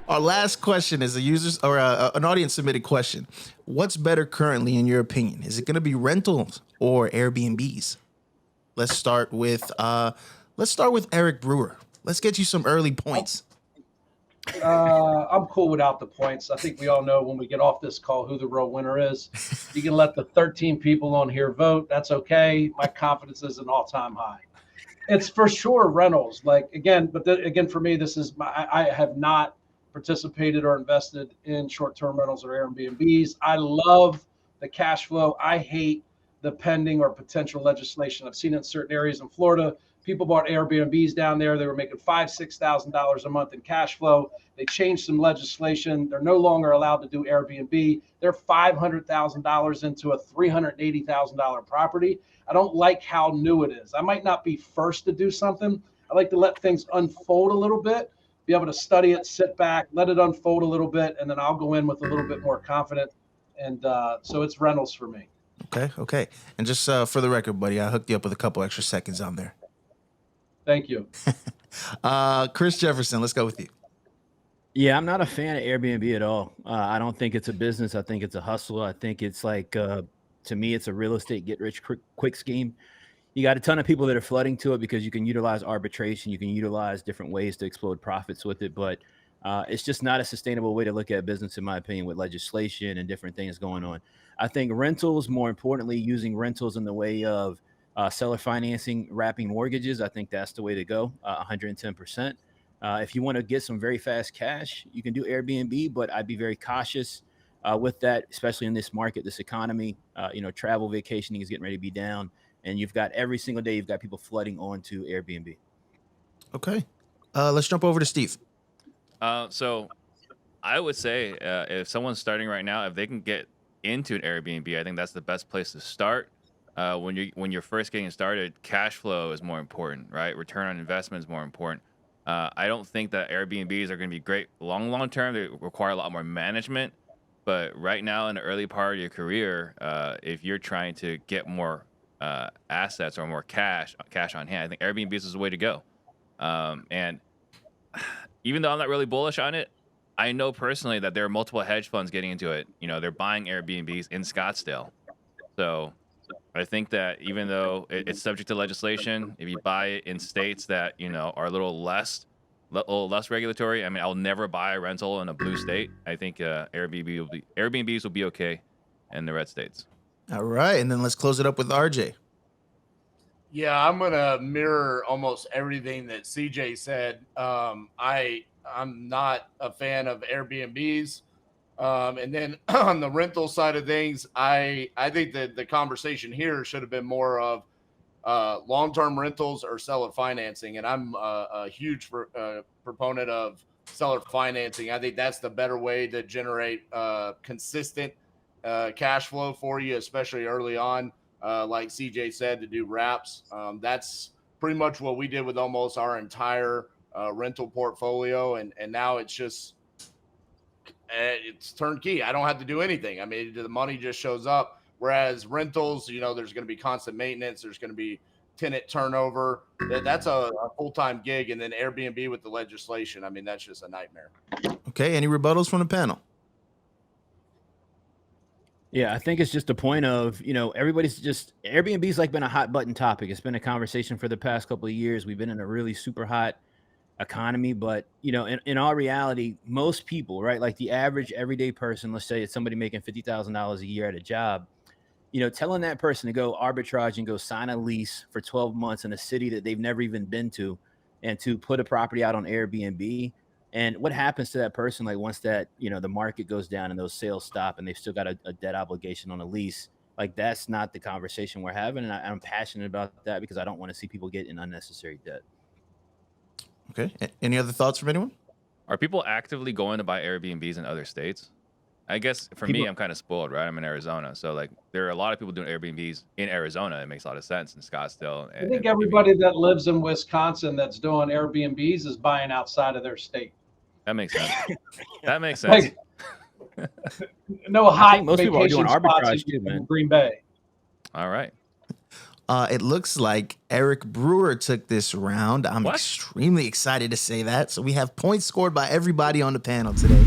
Our last question is a user's or an audience submitted question. What's better currently, in your opinion? Is it going to be rentals or Airbnbs? Let's start with Eric Brewer. Let's get you some early points. I'm cool without the points. I think we all know when we get off this call who the real winner is. You can let the 13 people on here vote. That's okay. My confidence is an all-time high. It's for sure rentals. Like again, again for me, this is I have not participated or invested in short-term rentals or Airbnbs. I love the cash flow. I hate the pending or potential legislation. I've seen it in certain areas in Florida. People bought Airbnbs down there. They were making $5,000-$6,000 a month in cash flow. They changed some legislation. They're no longer allowed to do Airbnb. They're $500,000 into a $380,000 property. I don't like how new it is. I might not be first to do something. I like to let things unfold a little bit, be able to study it, sit back, let it unfold a little bit, and then I'll go in with a little bit more confidence. And so it's rentals for me. Okay. And just for the record, buddy, I hooked you up with a couple extra seconds on there. Thank you. Chris Jefferson, let's go with you. Yeah, I'm not a fan of Airbnb at all. I don't think it's a business. I think it's a hustle. I think it's like, to me, it's a real estate get-rich-quick scheme. You got a ton of people that are flooding to it because you can utilize arbitration. You can utilize different ways to explode profits with it. But it's just not a sustainable way to look at business, in my opinion, with legislation and different things going on. I think rentals, more importantly, using rentals in the way of seller financing, wrapping mortgages, I think that's the way to go, 110%. If you want to get some very fast cash, you can do Airbnb, but I'd be very cautious with that, especially in this market, this economy. Travel, vacationing is getting ready to be down, and you've got every single day, you've got people flooding onto Airbnb. Okay. Let's jump over to Steve. So I would say if someone's starting right now, if they can get into an Airbnb, I think that's the best place to start. When you're first getting started, cash flow is more important, right? Return on investment is more important. I don't think that Airbnbs are going to be great long term. They require a lot more management. But right now, in the early part of your career, if you're trying to get more assets or more cash on hand, I think Airbnbs is the way to go. And even though I'm not really bullish on it, I know personally that there are multiple hedge funds getting into it. They're buying Airbnbs in Scottsdale. So I think that even though it's subject to legislation, if you buy it in states that are a little less regulatory, I mean, I'll never buy a rental in a blue state. I think Airbnbs will be okay in the red states. All right, and then let's close it up with RJ. Yeah, I'm gonna mirror almost everything that CJ said. I'm not a fan of Airbnbs. And then on the rental side of things, I think that the conversation here should have been more of long-term rentals or seller financing. And I'm a huge proponent of seller financing. I think that's the better way to generate consistent cash flow for you, especially early on. Like CJ said, to do wraps. That's pretty much what we did with almost our entire rental portfolio. And now it's turnkey. I don't have to do anything. I mean, the money just shows up. Whereas rentals, there's going to be constant maintenance. There's going to be tenant turnover. That's a full-time gig. And then Airbnb with the legislation, I mean, that's just a nightmare. Okay. Any rebuttals from the panel? Yeah, I think it's just a point of, Airbnb's like been a hot button topic. It's been a conversation for the past couple of years. We've been in a really super hot economy, but in all reality, most people, right, like the average everyday person, let's say it's somebody making $50,000 a year at a job, telling that person to go arbitrage and go sign a lease for 12 months in a city that they've never even been to, and to put a property out on Airbnb. And what happens to that person, like once that, the market goes down and those sales stop and they've still got a debt obligation on a lease, like that's not the conversation we're having. And I'm passionate about that because I don't want to see people get in unnecessary debt. Okay. Any other thoughts from anyone? Are people actively going to buy Airbnbs in other states? I guess for me, I'm kind of spoiled, right? I'm in Arizona. So like there are a lot of people doing Airbnbs in Arizona. It makes a lot of sense in Scottsdale. I think everybody that lives in Wisconsin that's doing Airbnbs is buying outside of their state. That makes sense. That makes sense. No hot most people are doing vacation spots arbitrage too, man. in Green Bay. All right. It looks like Eric Brewer took this round. I'm What? extremely excited to say that. So we have points scored by everybody on the panel today.